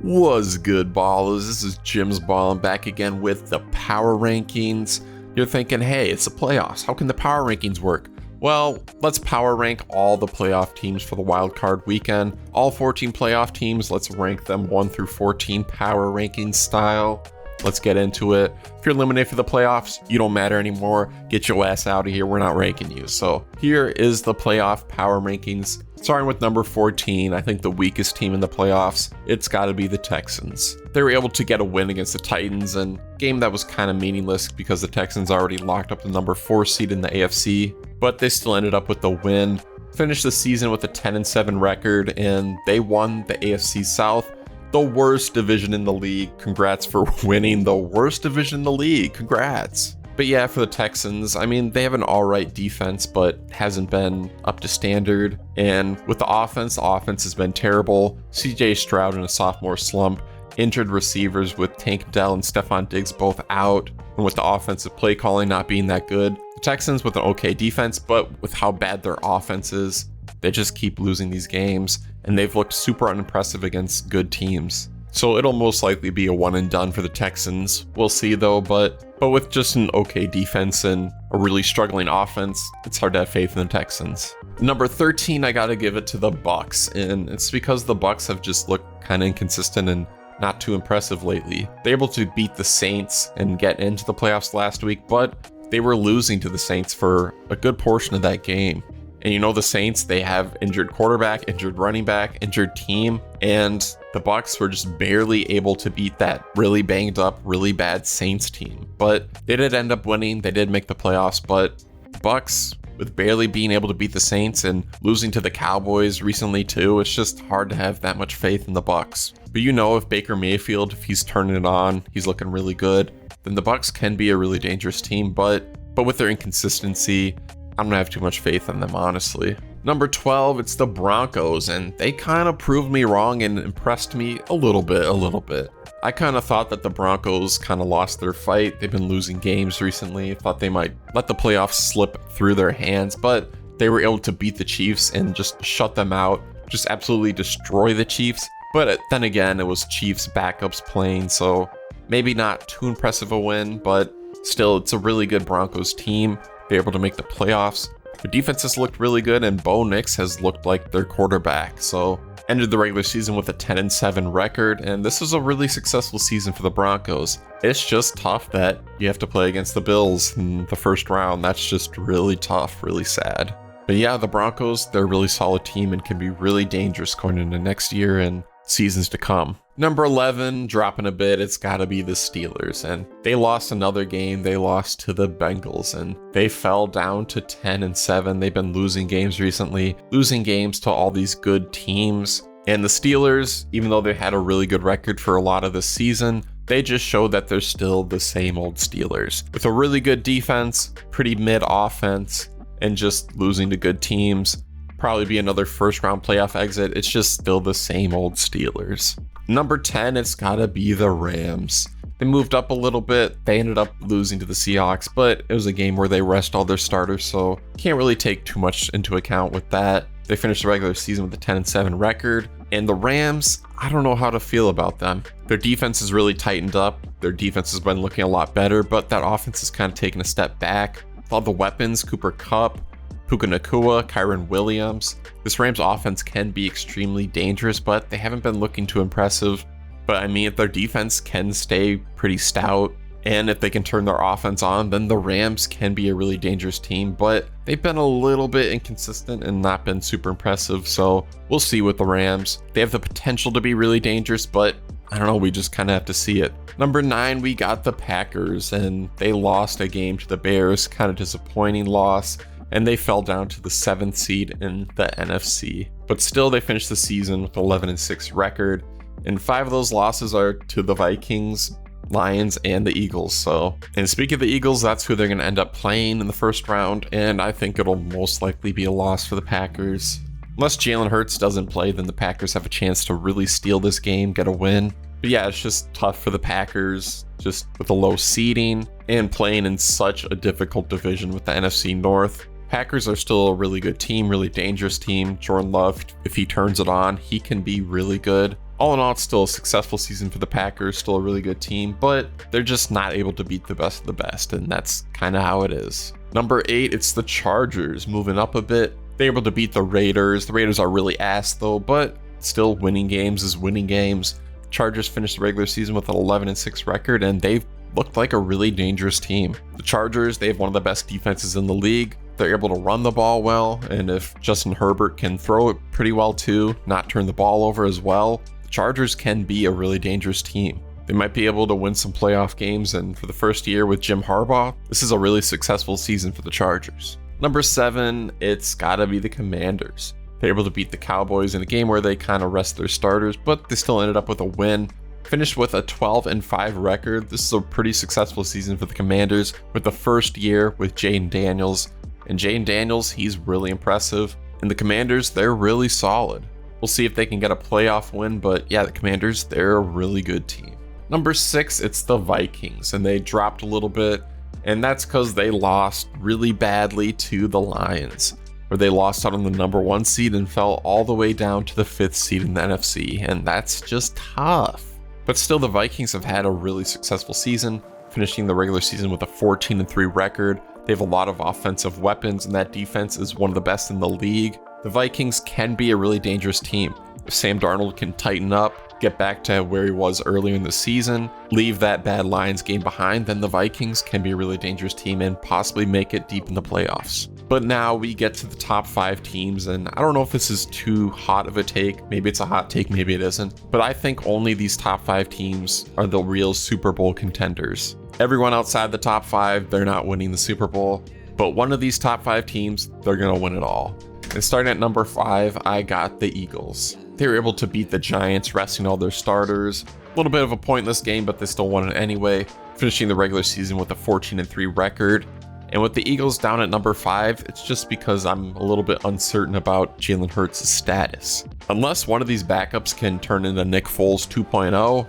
What's good, ballers? This is Jim's Ballin' back again with the power rankings. You're thinking, hey, it's the playoffs. How can the power rankings work? Well, let's power rank all the playoff teams for the wild card weekend. All 14 playoff teams, let's rank them 1 through 14 power rankings style. Let's get into it. If you're eliminated for the playoffs, you don't matter anymore. Get your ass out of here. We're not ranking you. So here is the playoff power rankings. Starting with number 14, I think the weakest team in the playoffs, it's got to be the Texans. They were able to get a win against the Titans, and a game that was kind of meaningless because the Texans already locked up the number 4 seed in the AFC, but they still ended up with the win. Finished the season with a 10-7 record, and they won the AFC South, the worst division in the league. Congrats for winning the worst division in the league. Congrats. But yeah, for the Texans, I mean, they have an alright defense, but hasn't been up to standard. And with the offense has been terrible. CJ Stroud in a sophomore slump. Injured receivers with Tank Dell and Stephon Diggs both out. And with the offensive play calling not being that good. The Texans with an okay defense, but with how bad their offense is, they just keep losing these games. And they've looked super unimpressive against good teams. So it'll most likely be a one and done for the Texans. We'll see though, but with just an okay defense and a really struggling offense, it's hard to have faith in the Texans. Number 13, I gotta give it to the Bucs, and it's because the Bucs have just looked kind of inconsistent and not too impressive lately. They're able to beat the Saints and get into the playoffs last week, but they were losing to the Saints for a good portion of that game. And you know the Saints, they have injured quarterback, injured running back, injured team, and the Bucs were just barely able to beat that really banged up, really bad Saints team. But they did end up winning, they did make the playoffs, but Bucs, with barely being able to beat the Saints and losing to the Cowboys recently too, it's just hard to have that much faith in the Bucs. But you know, if Baker Mayfield, if he's turning it on, he's looking really good, then the Bucs can be a really dangerous team, but with their inconsistency, I don't have too much faith in them, honestly. Number 12, it's the Broncos, and they kind of proved me wrong and impressed me a little bit. I kind of thought that the Broncos kind of lost their fight. They've been losing games recently. Thought they might let the playoffs slip through their hands, but they were able to beat the Chiefs and just shut them out, just absolutely destroy the Chiefs. But then again, it was Chiefs backups playing, so maybe not too impressive a win, but still, it's a really good Broncos team. They're able to make the playoffs. The defense has looked really good, and Bo Nix has looked like their quarterback. So ended the regular season with a 10-7 record, and this was a really successful season for the Broncos. It's just tough that you have to play against the Bills in the first round. That's just really tough, really sad. But yeah, the Broncos, they're a really solid team and can be really dangerous going into next year and seasons to come. Number 11, dropping a bit, it's gotta be the Steelers, and they lost another game. They lost to the Bengals, and they fell down to 10-7. They've been losing games recently, losing games to all these good teams. And the Steelers, even though they had a really good record for a lot of the season, they just showed that they're still the same old Steelers. With a really good defense, pretty mid offense, and just losing to good teams. Probably be another first round playoff exit. It's just still the same old Steelers. Number 10, it's gotta be the Rams. They moved up a little bit. They ended up losing to the Seahawks, but it was a game where they rest all their starters, so can't really take too much into account with that. They finished the regular season with a 10-7 record, and the Rams, I don't know how to feel about them. Their defense is really tightened up. Their defense has been looking a lot better, but that offense has kind of taken a step back. With all the weapons, Cooper Kupp, Puka Nacua, Kyron Williams. This Rams offense can be extremely dangerous, but they haven't been looking too impressive. But I mean, if their defense can stay pretty stout, and if they can turn their offense on, then the Rams can be a really dangerous team. But they've been a little bit inconsistent and not been super impressive, so we'll see with the Rams. They have the potential to be really dangerous, but I don't know, we just kind of have to see it. Number 9, we got the Packers, and they lost a game to the Bears, kind of disappointing loss. And they fell down to the 7th seed in the NFC. But still, they finished the season with 11-6 record, and 5 of those losses are to the Vikings, Lions, and the Eagles. And speaking of the Eagles, that's who they're going to end up playing in the first round, and I think it'll most likely be a loss for the Packers. Unless Jalen Hurts doesn't play, then the Packers have a chance to really steal this game, get a win. But yeah, it's just tough for the Packers, just with the low seeding and playing in such a difficult division with the NFC North. Packers are still a really good team, really dangerous team. Jordan Love, if he turns it on, he can be really good. All in all, it's still a successful season for the Packers, still a really good team, but they're just not able to beat the best of the best, and that's kind of how it is. Number 8, it's the Chargers, moving up a bit. They're able to beat the Raiders. The Raiders are really ass though, but still winning games is winning games. Chargers finished the regular season with an 11-6 record, and they've looked like a really dangerous team. The Chargers, they have one of the best defenses in the league. They're able to run the ball well, and if Justin Herbert can throw it pretty well too, not turn the ball over as well, the Chargers can be a really dangerous team. They might be able to win some playoff games, and for the first year with Jim Harbaugh, this is a really successful season for the Chargers. Number 7, it's gotta be the Commanders. They're able to beat the Cowboys in a game where they kind of rest their starters, but they still ended up with a win. Finished with a 12-5 record. This is a pretty successful season for the Commanders with the first year with Jaden Daniels. And Jaden Daniels, he's really impressive. And the Commanders, they're really solid. We'll see if they can get a playoff win, but yeah, the Commanders, they're a really good team. Number 6, it's the Vikings, and they dropped a little bit, and that's because they lost really badly to the Lions, where they lost out on the number 1 seed and fell all the way down to the 5th seed in the NFC, and that's just tough. But still, the Vikings have had a really successful season, finishing the regular season with a 14-3 record. They have a lot of offensive weapons, and that defense is one of the best in the league. The Vikings can be a really dangerous team. If Sam Darnold can tighten up, get back to where he was earlier in the season, leave that bad Lions game behind, then the Vikings can be a really dangerous team and possibly make it deep in the playoffs. But now we get to the top 5 teams, and I don't know if this is too hot of a take. Maybe it's a hot take, maybe it isn't. But I think only these top 5 teams are the real Super Bowl contenders. Everyone outside the top 5, they're not winning the Super Bowl. But one of these top 5 teams, they're going to win it all. And starting at number 5, I got the Eagles. They were able to beat the Giants, resting all their starters. A little bit of a pointless game, but they still won it anyway, finishing the regular season with a 14-3 record. And with the Eagles down at number 5, it's just because I'm a little bit uncertain about Jalen Hurts' status. Unless one of these backups can turn into Nick Foles 2.0,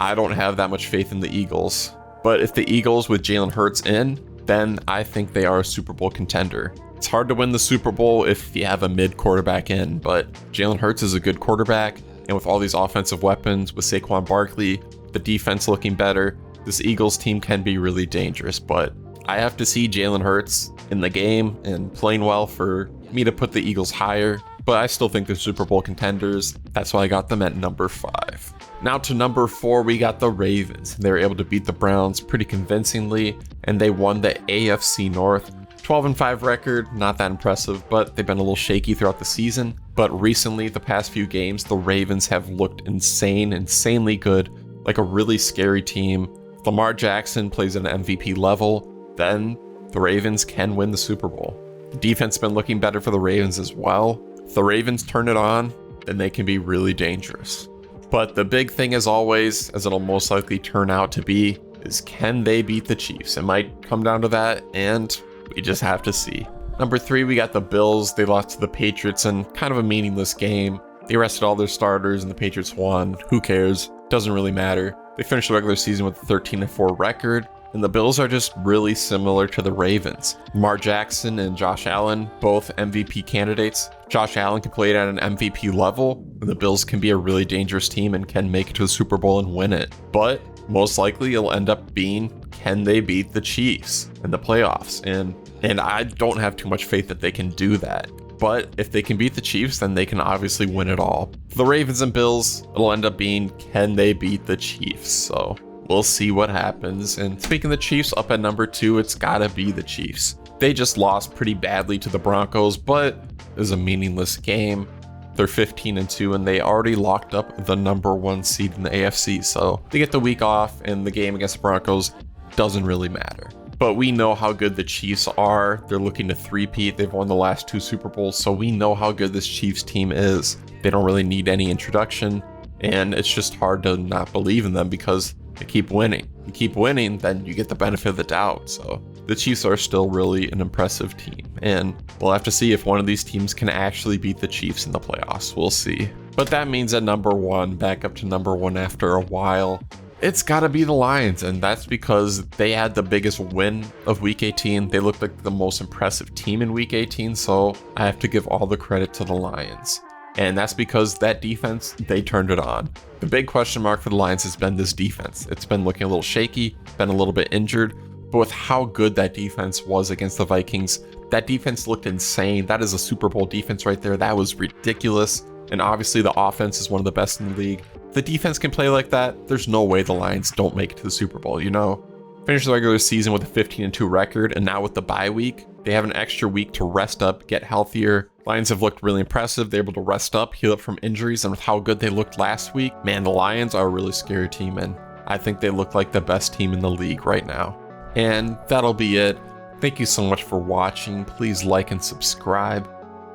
I don't have that much faith in the Eagles. But if the Eagles with Jalen Hurts in, then I think they are a Super Bowl contender. It's hard to win the Super Bowl if you have a mid quarterback in, but Jalen Hurts is a good quarterback, and with all these offensive weapons, with Saquon Barkley, the defense looking better, this Eagles team can be really dangerous. But I have to see Jalen Hurts in the game and playing well for me to put the Eagles higher, but I still think they're Super Bowl contenders. That's why I got them at number 5. Now to number 4, we got the Ravens. They were able to beat the Browns pretty convincingly, and they won the AFC North. 12-5 record, not that impressive, but they've been a little shaky throughout the season. But recently, the past few games, the Ravens have looked insanely good, like a really scary team. If Lamar Jackson plays at an MVP level, then the Ravens can win the Super Bowl. The defense has been looking better for the Ravens as well. If the Ravens turn it on, then they can be really dangerous. But the big thing, as always, as it'll most likely turn out to be, is can they beat the Chiefs? It might come down to that, and we just have to see. Number 3, we got the Bills. They lost to the Patriots in kind of a meaningless game. They rested all their starters and the Patriots won. Who cares? Doesn't really matter. They finished the regular season with a 13-4 record. And the Bills are just really similar to the Ravens. Lamar Jackson and Josh Allen, both MVP candidates. Josh Allen can play it at an MVP level, and the Bills can be a really dangerous team and can make it to the Super Bowl and win it. But most likely it'll end up being, can they beat the Chiefs in the playoffs? And I don't have too much faith that they can do that. But if they can beat the Chiefs, then they can obviously win it all. For the Ravens and Bills, it'll end up being, can they beat the Chiefs? So we'll see what happens. And speaking of the Chiefs, up at number 2, it's gotta be the Chiefs. They just lost pretty badly to the Broncos, but it was a meaningless game. They're 15-2, and they already locked up the number 1 seed in the AFC. So they get the week off, and the game against the Broncos doesn't really matter. But we know how good the Chiefs are. They're looking to three-peat. They've won the last 2 Super Bowls, so we know how good this Chiefs team is. They don't really need any introduction, and it's just hard to not believe in them because they keep winning. You keep winning, then you get the benefit of the doubt. So the Chiefs are still really an impressive team, and we'll have to see if one of these teams can actually beat the Chiefs in the playoffs. We'll see. But that means at number 1, back up to number 1 after a while, it's gotta be the Lions, and that's because they had the biggest win of Week 18. They looked like the most impressive team in Week 18, so I have to give all the credit to the Lions. And that's because that defense, they turned it on. The big question mark for the Lions has been this defense. It's been looking a little shaky, been a little bit injured, but with how good that defense was against the Vikings, that defense looked insane. That is a Super Bowl defense right there. That was ridiculous. And obviously the offense is one of the best in the league. If the defense can play like that, there's no way the Lions don't make it to the Super Bowl, you know? Finish the regular season with a 15-2 record, and now with the bye week, they have an extra week to rest up, get healthier. Lions have looked really impressive. They're able to rest up, heal up from injuries, and with how good they looked last week, man, the Lions are a really scary team, and I think they look like the best team in the league right now. And that'll be it. Thank you so much for watching. Please like and subscribe.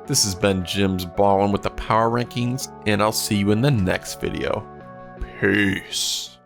This has been Jim's Ballin' with the Power Rankings, and I'll see you in the next video. Peace.